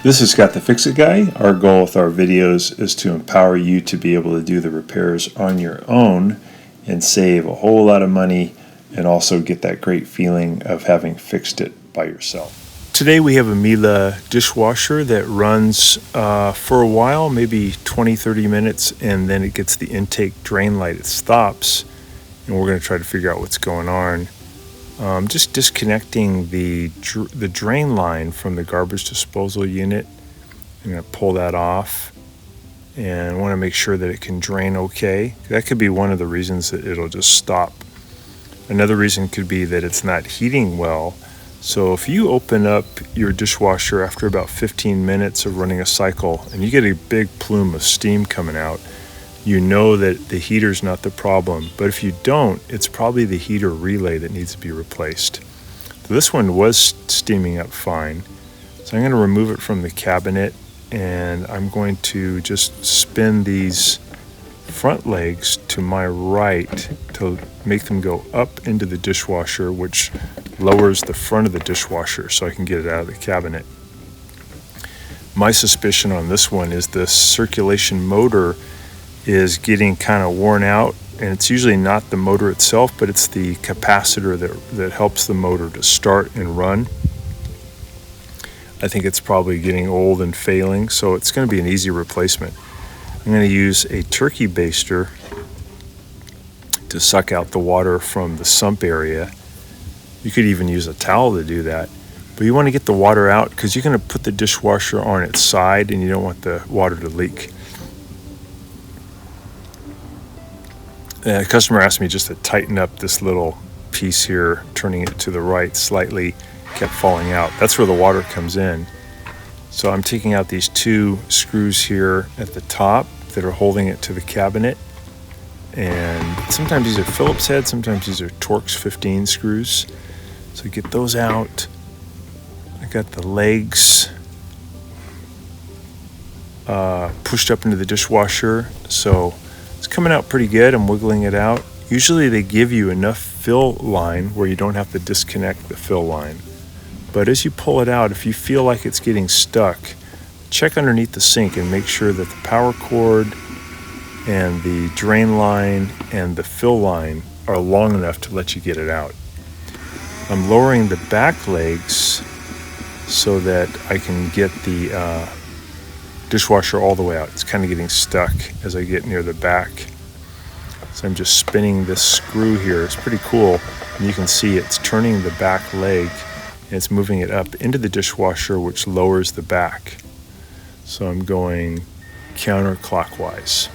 This is Scott the Fix-It Guy. Our goal with our videos is to empower you to be able to do the repairs on your own and save a whole lot of money and also get that great feeling of having fixed it by yourself. Today we have a Miele dishwasher that runs for a while, maybe 20-30 minutes, and then it gets the intake drain light. It stops, and we're going to try to figure out what's going on. Just disconnecting the drain line from the garbage disposal unit. I'm going to pull that off and want to make sure that it can drain okay. That could be one of the reasons that it'll just stop. Another reason could be that it's not heating well. So if you open up your dishwasher after about 15 minutes of running a cycle and you get a big plume of steam coming out, you know that the heater's not the problem. But if you don't, it's probably the heater relay that needs to be replaced. So this one was steaming up fine. So I'm going to remove it from the cabinet, and I'm going to just spin these front legs to my right to make them go up into the dishwasher, which lowers the front of the dishwasher so I can get it out of the cabinet. My suspicion on this one is the circulation motor is getting kind of worn out, and it's usually not the motor itself, but it's the capacitor that helps the motor to start and run. I think it's probably getting old and failing, so it's going to be an easy replacement. I'm going to use a turkey baster to suck out the water from the sump area. You could even use a towel to do that, but you want to get the water out because you're going to put the dishwasher on its side and you don't want the water to leak. A customer asked me just to tighten up this little piece here, turning it to the right slightly, kept falling out. That's where the water comes in. So I'm taking out these two screws here at the top that are holding it to the cabinet. And sometimes these are Phillips heads, sometimes these are Torx 15 screws. So get those out. I got the legs pushed up into the dishwasher. So it's coming out pretty good. I'm wiggling it out. Usually they give you enough fill line where you don't have to disconnect the fill line. But as you pull it out, if you feel like it's getting stuck, check underneath the sink and make sure that the power cord and the drain line and the fill line are long enough to let you get it out. I'm lowering the back legs so that I can get the dishwasher all the way out. It's kind of getting stuck as I get near the back. So I'm just spinning this screw here. It's pretty cool. And you can see it's turning the back leg and it's moving it up into the dishwasher, which lowers the back. So I'm going counterclockwise.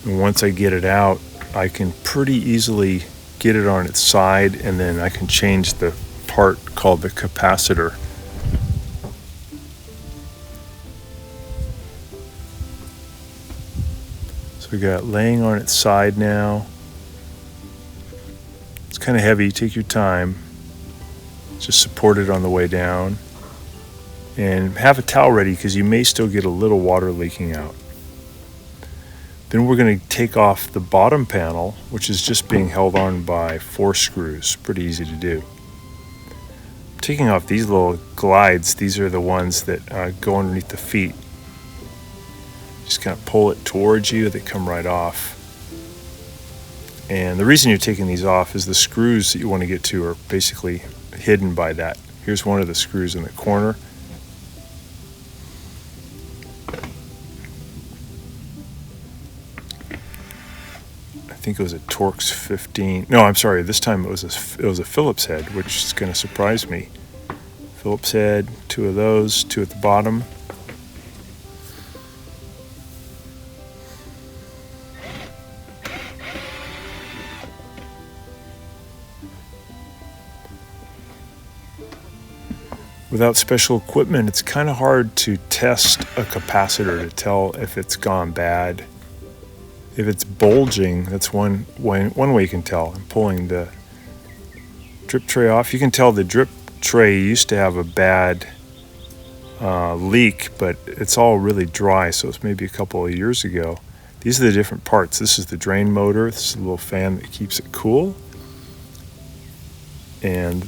And once I get it out, I can pretty easily get it on its side, and then I can change the part called the capacitor. So we got it laying on its side now. It's kind of heavy, take your time. Just support it on the way down. And have a towel ready because you may still get a little water leaking out. Then we're going to take off the bottom panel, which is just being held on by 4 screws. Pretty easy to do. Taking off these little glides, these are the ones that go underneath the feet. Just kind of pull it towards you, they come right off. And the reason you're taking these off is the screws that you want to get to are basically hidden by that. Here's one of the screws in the corner. I think it was a Torx 15. No, I'm sorry. This time it was a Phillips head, which is going to surprise me. Phillips head, 2 of those, 2 at the bottom. Without special equipment, it's kind of hard to test a capacitor to tell if it's gone bad. If it's bulging, that's one way you can tell. I'm pulling the drip tray off. You can tell the drip tray used to have a bad leak, but it's all really dry, so it's maybe a couple of years ago. These are the different parts. This is the drain motor. This is a little fan that keeps it cool. And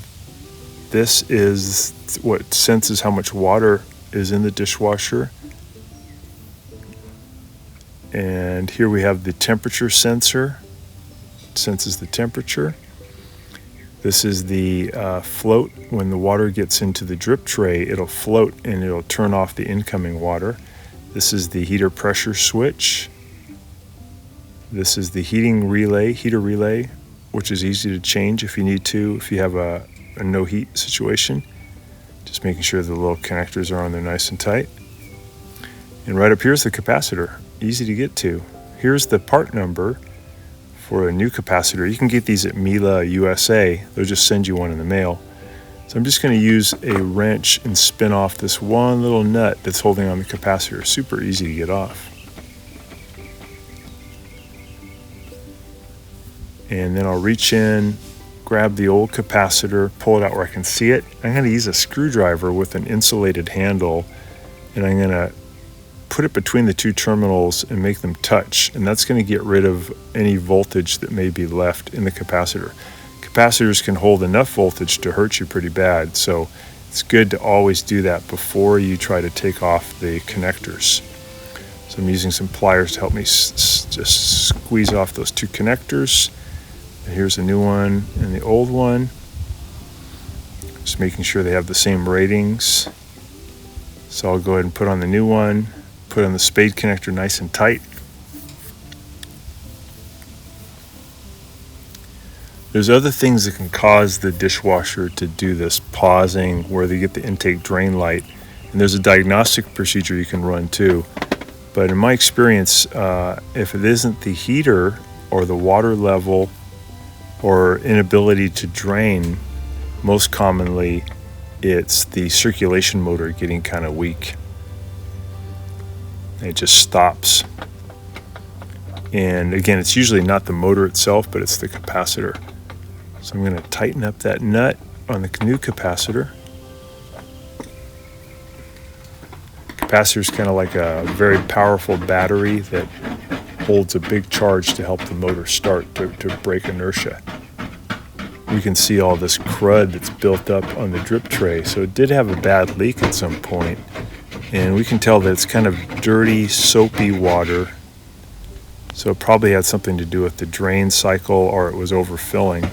this is what senses how much water is in the dishwasher. And here we have the temperature sensor. It senses the temperature. This is the float. When the water gets into the drip tray, it'll float and it'll turn off the incoming water. This is the heater pressure switch. This is the heater relay, which is easy to change if you need to, if you have a no heat situation. Just making sure the little connectors are on there nice and tight. And right up here is the capacitor, easy to get to. Here's the part number for a new capacitor. You can get these at Miele USA. They'll just send you one in the mail. So I'm just going to use a wrench and spin off this one little nut that's holding on the capacitor. Super easy to get off. And then I'll reach in, grab the old capacitor, pull it out where I can see it. I'm going to use a screwdriver with an insulated handle, and I'm going to put it between the two terminals and make them touch, and that's going to get rid of any voltage that may be left in the capacitor. Capacitors can hold enough voltage to hurt you pretty bad, so it's good to always do that before you try to take off the connectors. So I'm using some pliers to help me just squeeze off those two connectors. And here's a new one and the old one. Just making sure they have the same ratings. So I'll go ahead and put on the new one. Put on the spade connector nice and tight. There's other things that can cause the dishwasher to do this pausing where they get the intake drain light. And there's a diagnostic procedure you can run too. But in my experience, if it isn't the heater or the water level or inability to drain, most commonly it's the circulation motor getting kind of weak. It just stops. And again, it's usually not the motor itself, but it's the capacitor. So I'm going to tighten up that nut on the new capacitor. Capacitor is kind of like a very powerful battery that holds a big charge to help the motor start, to break inertia. You can see all this crud that's built up on the drip tray. So it did have a bad leak at some point. And we can tell that it's kind of dirty, soapy water. So it probably had something to do with the drain cycle, or it was overfilling.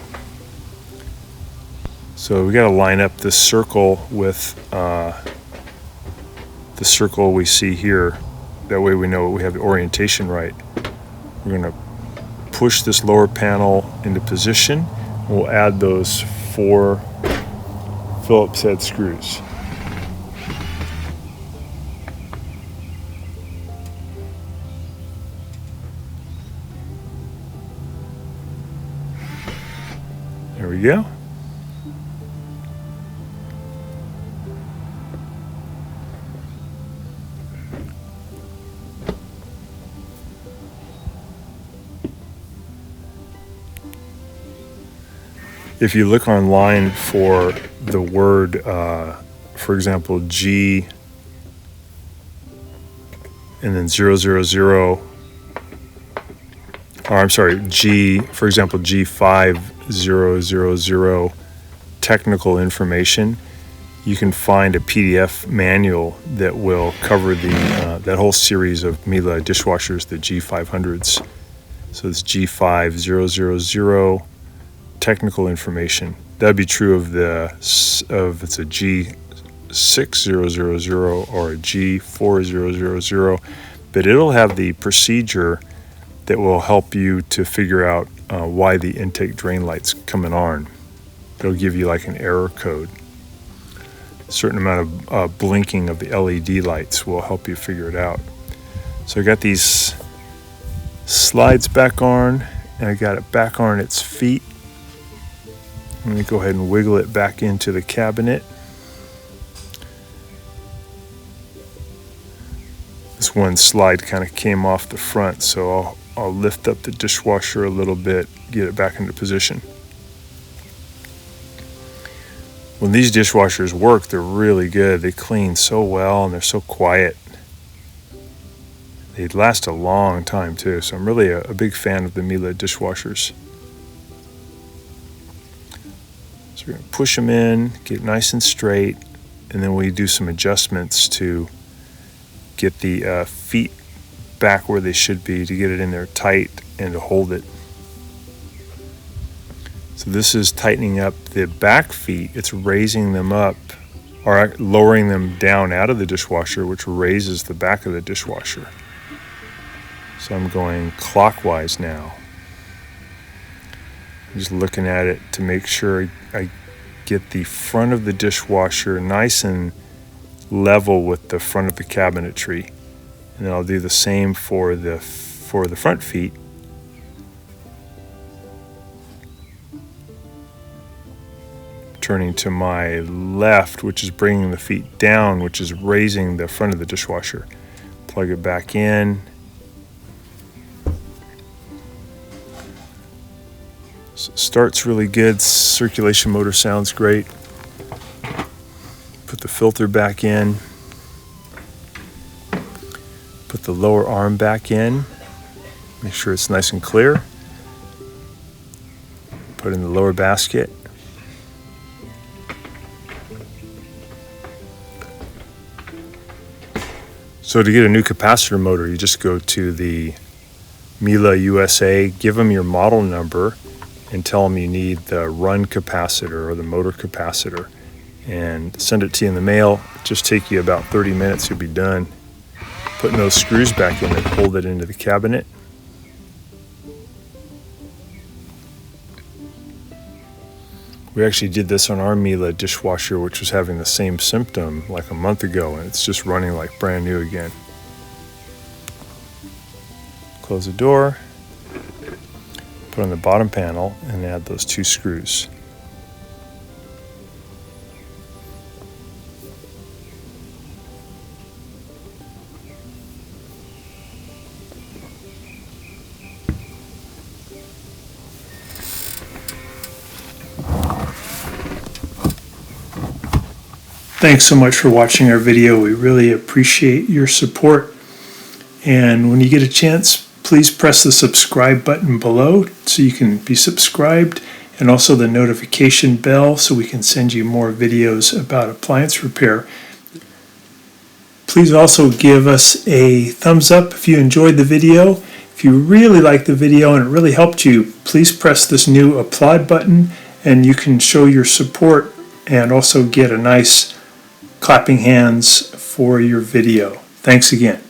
So we got to line up this circle with the circle we see here. That way we know we have the orientation right. We're going to push this lower panel into position. We'll add those 4 Phillips head screws. There we go. If you look online for the word, for example, G and then 000, or I'm sorry, G, for example, G5000 technical information, you can find a PDF manual that will cover the that whole series of Miele dishwashers, the G500s. So it's G5000 technical information. That'd be true of it's a G6000 or a G4000, but it'll have the procedure that will help you to figure out why the intake drain light's coming on. It'll give you like an error code. A certain amount of blinking of the LED lights will help you figure it out. So I got these slides back on, and I got it back on its feet. I'm going to go ahead and wiggle it back into the cabinet. This one slide kind of came off the front, so I'll lift up the dishwasher a little bit, get it back into position. When these dishwashers work, they're really good. They clean so well and they're so quiet. They last a long time too, so I'm really a big fan of the Miele dishwashers. So we're going to push them in, get nice and straight, and then we do some adjustments to get the feet back where they should be, to get it in there tight and to hold it. So this is tightening up the back feet. It's raising them up, or lowering them down out of the dishwasher, which raises the back of the dishwasher. So I'm going clockwise now. I'm just looking at it to make sure I get the front of the dishwasher nice and level with the front of the cabinetry. And then I'll do the same for the front feet. Turning to my left, which is bringing the feet down, which is raising the front of the dishwasher. Plug it back in. So it starts really good. Circulation motor sounds great. Put the filter back in. Put the lower arm back in. Make sure it's nice and clear. Put in the lower basket. So to get a new capacitor motor, you just go to the Miele USA, give them your model number, and tell them you need the run capacitor or the motor capacitor, and send it to you in the mail. Just take you about 30 minutes, you'll be done. Putting those screws back in and hold it into the cabinet. We actually did this on our Miele dishwasher, which was having the same symptom like a month ago, and it's just running like brand new again. Close the door, put on the bottom panel, and add those 2 screws. Thanks so much for watching our video. We really appreciate your support. And when you get a chance, please press the subscribe button below so you can be subscribed, and also the notification bell so we can send you more videos about appliance repair. Please also give us a thumbs up if you enjoyed the video. If you really liked the video and it really helped you, please press this new applaud button and you can show your support and also get a nice clapping hands for your video. Thanks again.